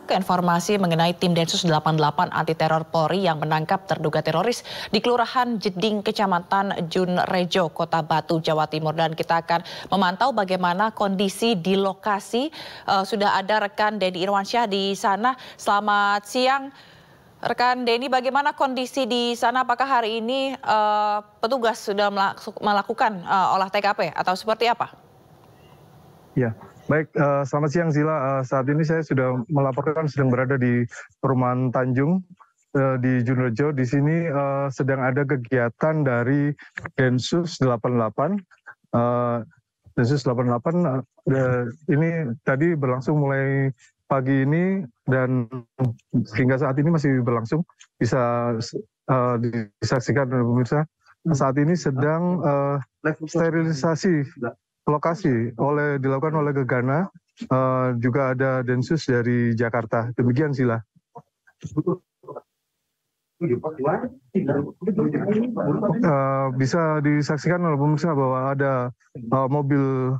ke informasi mengenai tim Densus 88 anti teror Polri yang menangkap terduga teroris di Kelurahan Jeding, Kecamatan Junrejo, Kota Batu, Jawa Timur. Dan kita akan memantau bagaimana kondisi di lokasi. Sudah ada rekan Denny Irwansyah di sana. Selamat siang, rekan Denny. Bagaimana kondisi di sana? Apakah hari ini petugas sudah melakukan olah TKP atau seperti apa? Ya, baik. Selamat siang, Zila. Saat ini saya sudah melaporkan sedang berada di Perumahan Tanjung di Junrejo. Di sini sedang ada kegiatan dari Densus 88. Densus 88 ini tadi berlangsung mulai pagi ini dan hingga saat ini masih berlangsung. Bisa disaksikan pemirsa. Saat ini sedang sterilisasi lokasi dilakukan oleh Gegana, juga ada Densus dari Jakarta. Demikian, Sila. Bisa disaksikan oleh pemirsa bahwa ada mobil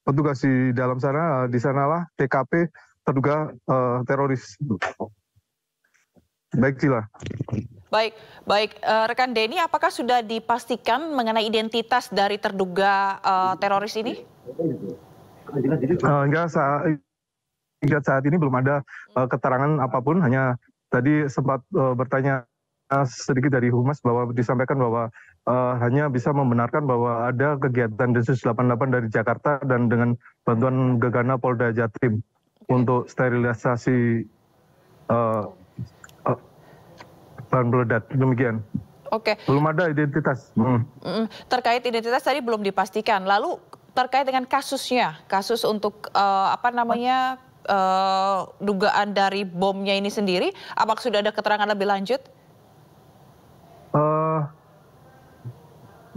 petugas di dalam sana. Di sanalah TKP terduga teroris. Baik, Sila. Baik, rekan Denny, apakah sudah dipastikan mengenai identitas dari terduga teroris ini? Hingga saat ini belum ada keterangan apapun, hanya tadi sempat bertanya sedikit dari Humas bahwa disampaikan bahwa hanya bisa membenarkan bahwa ada kegiatan Densus 88 dari Jakarta dan dengan bantuan Gegana Polda Jatim untuk sterilisasi bahan peledak. Demikian. Oke. Belum ada identitas. Terkait identitas tadi belum dipastikan. Lalu terkait dengan kasusnya, kasus untuk dugaan dari bomnya ini sendiri, apakah sudah ada keterangan lebih lanjut?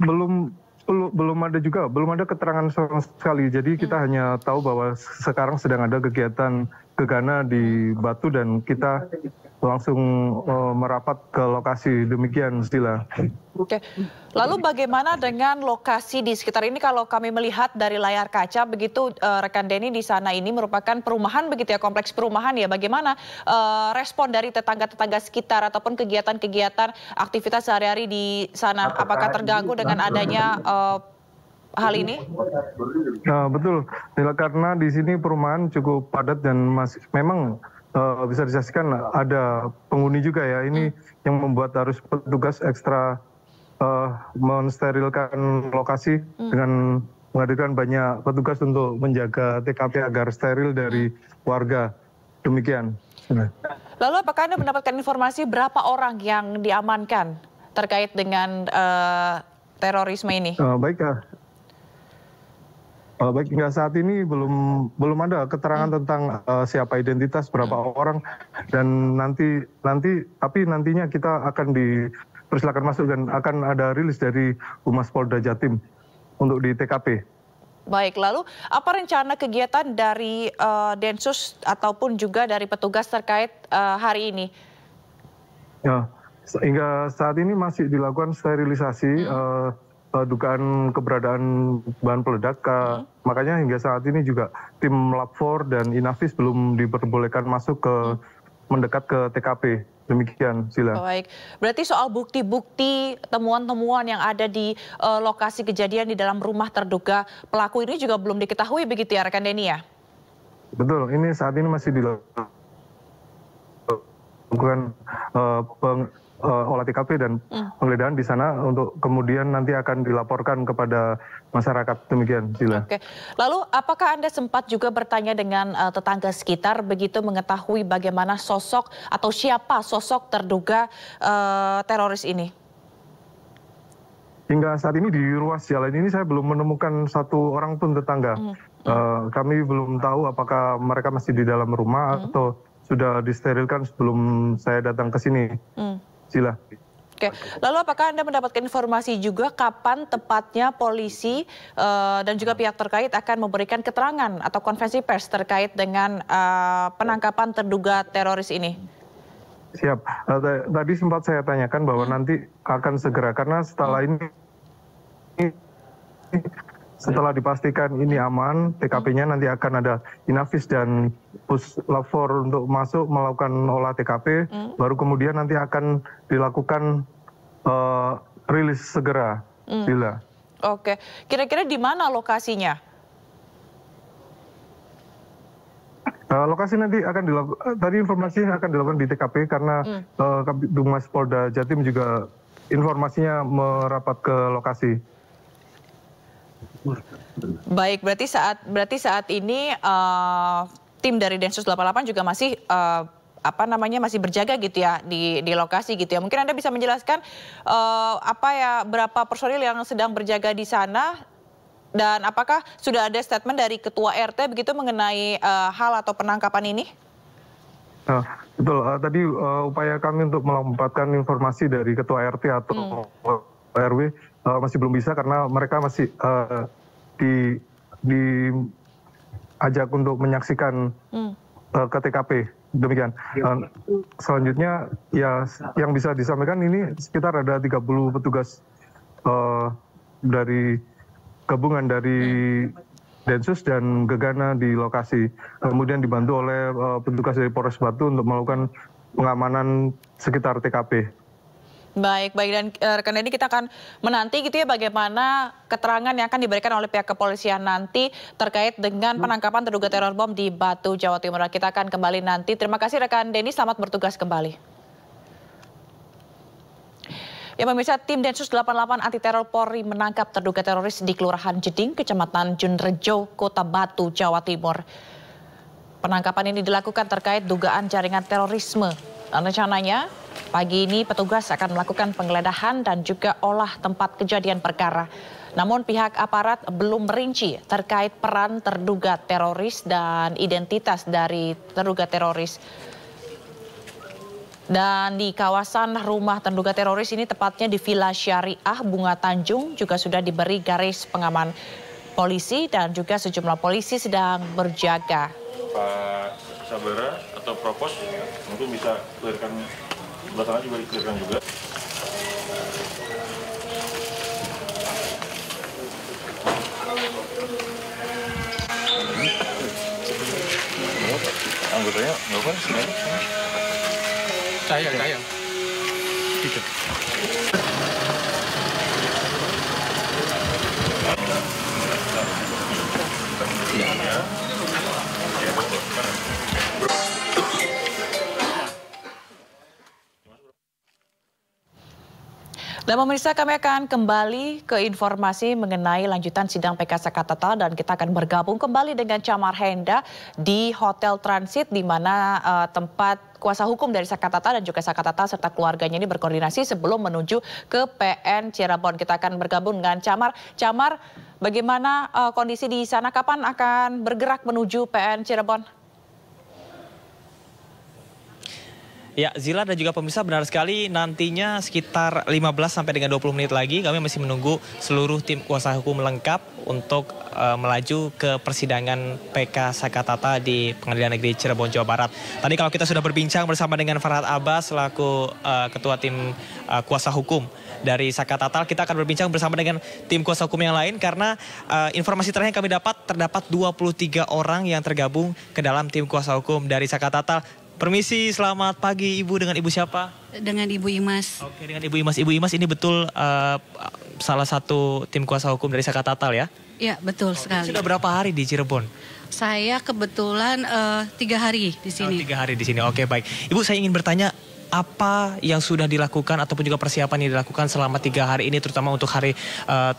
Belum ada juga, belum ada keterangan sama sekali. Jadi kita hanya tahu bahwa sekarang sedang ada kegiatan Gegana di Batu dan kita langsung merapat ke lokasi. Demikian, Stila. Oke. Lalu bagaimana dengan lokasi di sekitar ini? Kalau kami melihat dari layar kaca begitu, rekan Denny, di sana ini merupakan perumahan begitu ya, kompleks perumahan ya. Bagaimana respon dari tetangga-tetangga sekitar ataupun kegiatan-kegiatan aktivitas sehari-hari di sana? Apakah terganggu dengan adanya hal ini? Nah, betul, karena di sini perumahan cukup padat dan memang bisa disaksikan ada penghuni juga ya. Ini yang membuat harus petugas ekstra mensterilkan lokasi dengan menghadirkan banyak petugas untuk menjaga TKP agar steril dari warga. Demikian. Lalu apakah Anda mendapatkan informasi berapa orang yang diamankan terkait dengan terorisme ini? Baik, hingga saat ini belum ada keterangan tentang siapa identitas, berapa orang, dan nantinya kita akan dipersilakan masuk dan akan ada rilis dari Humas Polda Jatim untuk di TKP. Baik, lalu apa rencana kegiatan dari Densus ataupun juga dari petugas terkait hari ini? Ya, hingga saat ini masih dilakukan sterilisasi. Dugaan keberadaan bahan peledak, makanya hingga saat ini juga tim Lab 4 dan Inavis belum diperbolehkan masuk mendekat ke TKP. Demikian, Sila. Baik, berarti soal bukti-bukti, temuan-temuan yang ada di lokasi kejadian di dalam rumah terduga pelaku ini juga belum diketahui begitu ya, rekan Denny ya? Betul, ini saat ini masih dilakukan olah TKP dan penggeledahan di sana untuk kemudian nanti akan dilaporkan kepada masyarakat. Demikian, Sila. Oke. Lalu apakah Anda sempat juga bertanya dengan tetangga sekitar begitu mengetahui bagaimana sosok atau siapa sosok terduga teroris ini? Hingga saat ini di ruas jalan ini saya belum menemukan satu orang pun tetangga. Kami belum tahu apakah mereka masih di dalam rumah atau sudah disterilkan sebelum saya datang ke sini. Sila. Oke, lalu apakah Anda mendapatkan informasi juga kapan tepatnya polisi dan juga pihak terkait akan memberikan keterangan atau konferensi pers terkait dengan penangkapan terduga teroris ini? Siap. Tadi sempat saya tanyakan bahwa nanti akan segera, karena setelah ini setelah dipastikan ini aman, TKP-nya nanti akan ada Inavis dan Puslapfor untuk masuk melakukan olah TKP, baru kemudian nanti akan dilakukan rilis segera. Sila. Oke, kira-kira di mana lokasinya? Lokasi nanti akan dilakukan, tadi informasinya akan dilakukan di TKP karena Kabitumas Polda Jatim juga informasinya merapat ke lokasi. Baik, berarti saat ini tim dari Densus 88 juga masih masih berjaga gitu ya di lokasi gitu ya. Mungkin Anda bisa menjelaskan berapa personil yang sedang berjaga di sana dan apakah sudah ada statement dari Ketua RT begitu mengenai hal atau penangkapan ini? Betul, tadi upaya kami untuk mendapatkan informasi dari Ketua RT atau RW masih belum bisa karena mereka masih diajak untuk menyaksikan ke TKP. Demikian. Selanjutnya ya yang bisa disampaikan ini sekitar ada 30 petugas dari gabungan dari Densus dan Gegana di lokasi. Kemudian dibantu oleh petugas dari Polres Batu untuk melakukan pengamanan sekitar TKP. Baik, dan rekan Denny kita akan menanti gitu ya bagaimana keterangan yang akan diberikan oleh pihak kepolisian nanti terkait dengan penangkapan terduga teror bom di Batu, Jawa Timur. Kita akan kembali nanti. Terima kasih rekan Denny, selamat bertugas kembali. Ya pemirsa, tim Densus 88 anti teror Polri menangkap terduga teroris di Kelurahan Jeding, Kecamatan Junrejo, Kota Batu, Jawa Timur. Penangkapan ini dilakukan terkait dugaan jaringan terorisme. Rencananya pagi ini petugas akan melakukan penggeledahan dan juga olah tempat kejadian perkara. Namun pihak aparat belum merinci terkait peran terduga teroris dan identitas dari terduga teroris. Dan di kawasan rumah terduga teroris ini tepatnya di Villa Syariah Bunga Tanjung juga sudah diberi garis pengaman polisi dan juga sejumlah polisi sedang berjaga. Pak Sabara atau Propos mungkin bisa clearkan belakangnya juga di-clearkan juga. Anggotanya nggak apa sih? Saya. Gitu. Dan pemirsa, kami akan kembali ke informasi mengenai lanjutan sidang PK Sakatata dan kita akan bergabung kembali dengan Camar Henda di Hotel Transit di mana tempat kuasa hukum dari Sakatata dan juga Sakatata serta keluarganya ini berkoordinasi sebelum menuju ke PN Cirebon. Kita akan bergabung dengan Camar. Camar, bagaimana kondisi di sana? Kapan akan bergerak menuju PN Cirebon? Ya, Zila dan juga pemirsa, benar sekali nantinya sekitar 15 sampai dengan 20 menit lagi kami masih menunggu seluruh tim kuasa hukum lengkap untuk melaju ke persidangan PK Sakatata di Pengadilan Negeri Cirebon, Jawa Barat. Tadi kalau kita sudah berbincang bersama dengan Farhad Abbas selaku ketua tim kuasa hukum dari Sakatata, kita akan berbincang bersama dengan tim kuasa hukum yang lain karena informasi terakhir yang kami terdapat 23 orang yang tergabung ke dalam tim kuasa hukum dari Sakatata. Permisi, selamat pagi Ibu. Dengan Ibu siapa? Dengan Ibu Imas. Oke, dengan Ibu Imas. Ibu Imas, ini betul salah satu tim kuasa hukum dari Sakatata ya? Ya, betul sekali. Sudah berapa hari di Cirebon? Saya kebetulan 3 hari di sini. 3 hari di sini, oke baik. Ibu, saya ingin bertanya, apa yang sudah dilakukan ataupun juga persiapan yang dilakukan selama 3 hari ini, terutama untuk hari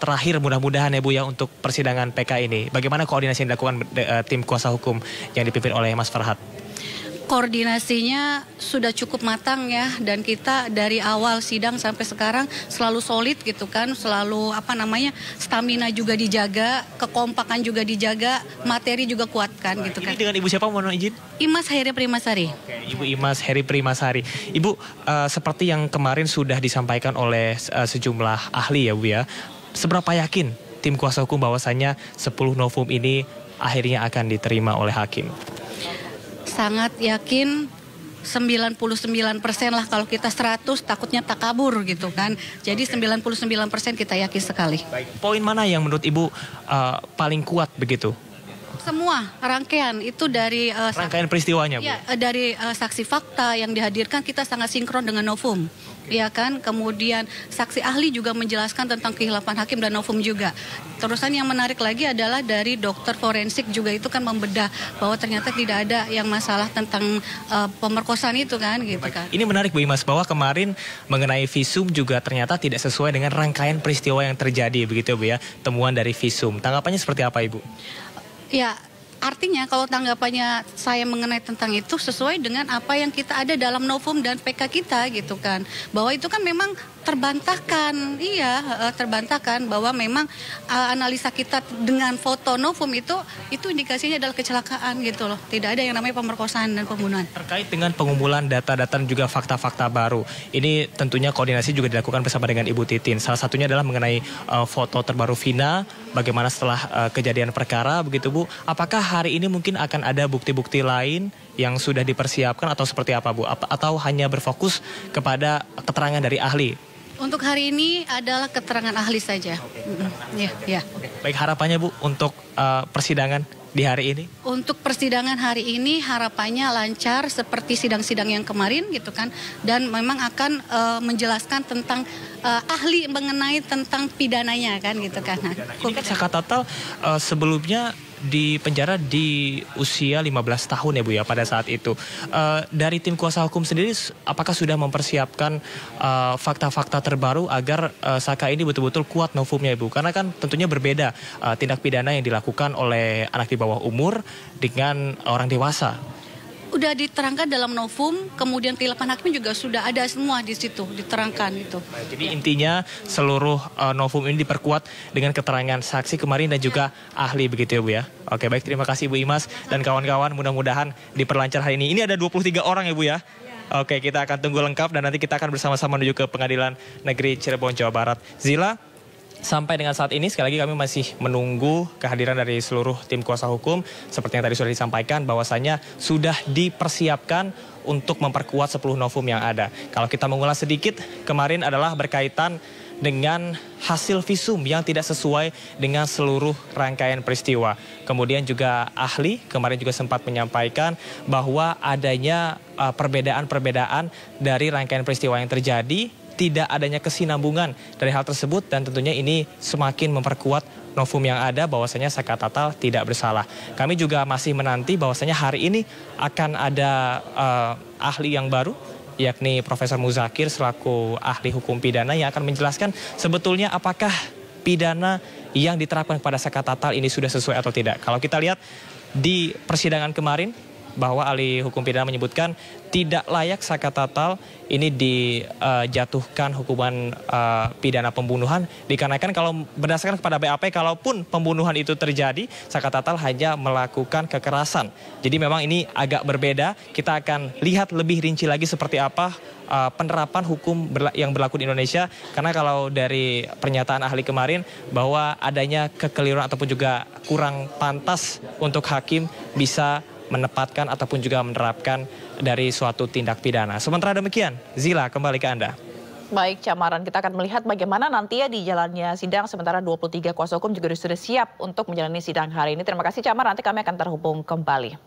terakhir mudah-mudahan ya Bu ya untuk persidangan PK ini. Bagaimana koordinasi yang dilakukan tim kuasa hukum yang dipimpin oleh Mas Farhad? Koordinasinya sudah cukup matang ya, dan kita dari awal sidang sampai sekarang selalu solid gitu kan, selalu stamina juga dijaga, kekompakan juga dijaga, materi juga kuatkan gitu kan. Ini dengan Ibu siapa, mohon izin? Imas Heri Primasari. Oke, Ibu Imas Heri Primasari. Ibu, seperti yang kemarin sudah disampaikan oleh sejumlah ahli ya Bu ya, seberapa yakin tim kuasa hukum bahwasannya 10 novum ini akhirnya akan diterima oleh hakim? Sangat yakin 99% lah, kalau kita 100 takutnya takabur gitu kan. Jadi 99% kita yakin sekali. Baik, poin mana yang menurut Ibu paling kuat begitu? Semua rangkaian itu dari Rangkaian peristiwanya, Bu? ya, dari saksi fakta yang dihadirkan kita sangat sinkron dengan novum, ya kan. Kemudian saksi ahli juga menjelaskan tentang kehilapan hakim dan novum juga. Terusan yang menarik lagi adalah dari dokter forensik juga itu kan membedah bahwa ternyata tidak ada yang masalah tentang pemerkosaan itu kan, gitu kan. Ini menarik Bu Imas, bahwa kemarin mengenai visum juga ternyata tidak sesuai dengan rangkaian peristiwa yang terjadi, begitu Bu ya, temuan dari visum. Tanggapannya seperti apa Ibu? Ya, artinya kalau tanggapannya saya mengenai tentang itu sesuai dengan apa yang kita ada dalam novum dan PK kita gitu kan. Bahwa itu kan memang terbantahkan, terbantahkan bahwa memang analisa kita dengan foto novum itu indikasinya adalah kecelakaan gitu loh. Tidak ada yang namanya pemerkosaan dan pembunuhan. Terkait dengan pengumpulan data-data dan juga fakta-fakta baru, ini tentunya koordinasi juga dilakukan bersama dengan Ibu Titin. Salah satunya adalah mengenai foto terbaru Vina, bagaimana setelah kejadian perkara, begitu Bu. Apakah hari ini mungkin akan ada bukti-bukti lain yang sudah dipersiapkan atau seperti apa Bu? Atau hanya berfokus kepada keterangan dari ahli? Untuk hari ini adalah keterangan ahli saja. Ya. Baik, harapannya Bu untuk persidangan di hari ini? Untuk persidangan hari ini harapannya lancar seperti sidang-sidang yang kemarin gitu kan. Dan memang akan menjelaskan tentang ahli mengenai tentang pidananya kan gitu kan. Nah, ini kan Saka Tatal sebelumnya di penjara di usia 15 tahun ya Bu ya pada saat itu. Dari tim kuasa hukum sendiri apakah sudah mempersiapkan fakta-fakta terbaru agar Saka ini betul-betul kuat novumnya Ibu? Karena kan tentunya berbeda tindak pidana yang dilakukan oleh anak di bawah umur dengan orang dewasa. Udah diterangkan dalam novum, kemudian kehilapan hakim juga sudah ada semua di situ, diterangkan itu. Jadi intinya seluruh novum ini diperkuat dengan keterangan saksi kemarin dan juga ahli, begitu ya Bu ya. Oke, baik, terima kasih Bu Imas dan kawan-kawan, mudah-mudahan diperlancar hari ini. Ini ada 23 orang ya Bu ya. Oke, kita akan tunggu lengkap dan nanti kita akan bersama-sama menuju ke Pengadilan Negeri Cirebon, Jawa Barat. Zila, sampai dengan saat ini sekali lagi kami masih menunggu kehadiran dari seluruh tim kuasa hukum. Seperti yang tadi sudah disampaikan bahwasanya sudah dipersiapkan untuk memperkuat 10 novum yang ada. Kalau kita mengulas sedikit, kemarin adalah berkaitan dengan hasil visum yang tidak sesuai dengan seluruh rangkaian peristiwa. Kemudian juga ahli kemarin juga sempat menyampaikan bahwa adanya perbedaan-perbedaan dari rangkaian peristiwa yang terjadi, tidak adanya kesinambungan dari hal tersebut, dan tentunya ini semakin memperkuat novum yang ada bahwasanya Saka Tatal tidak bersalah. Kami juga masih menanti bahwasanya hari ini akan ada ahli yang baru, yakni Profesor Muzakir selaku ahli hukum pidana yang akan menjelaskan sebetulnya apakah pidana yang diterapkan kepada Saka Tatal ini sudah sesuai atau tidak. Kalau kita lihat di persidangan kemarin, bahwa ahli hukum pidana menyebutkan tidak layak Saka Tatal ini dijatuhkan hukuman pidana pembunuhan, dikarenakan kalau berdasarkan kepada BAP, kalaupun pembunuhan itu terjadi, Saka Tatal hanya melakukan kekerasan. Jadi memang ini agak berbeda. Kita akan lihat lebih rinci lagi seperti apa penerapan hukum yang berlaku di Indonesia, karena kalau dari pernyataan ahli kemarin bahwa adanya kekeliruan ataupun juga kurang pantas untuk hakim bisa menempatkan ataupun juga menerapkan dari suatu tindak pidana. Sementara demikian, Zila, kembali ke Anda. Baik, Camaran, kita akan melihat bagaimana nanti ya di jalannya sidang, sementara 23 kuasa hukum juga sudah siap untuk menjalani sidang hari ini. Terima kasih Camaran, nanti kami akan terhubung kembali.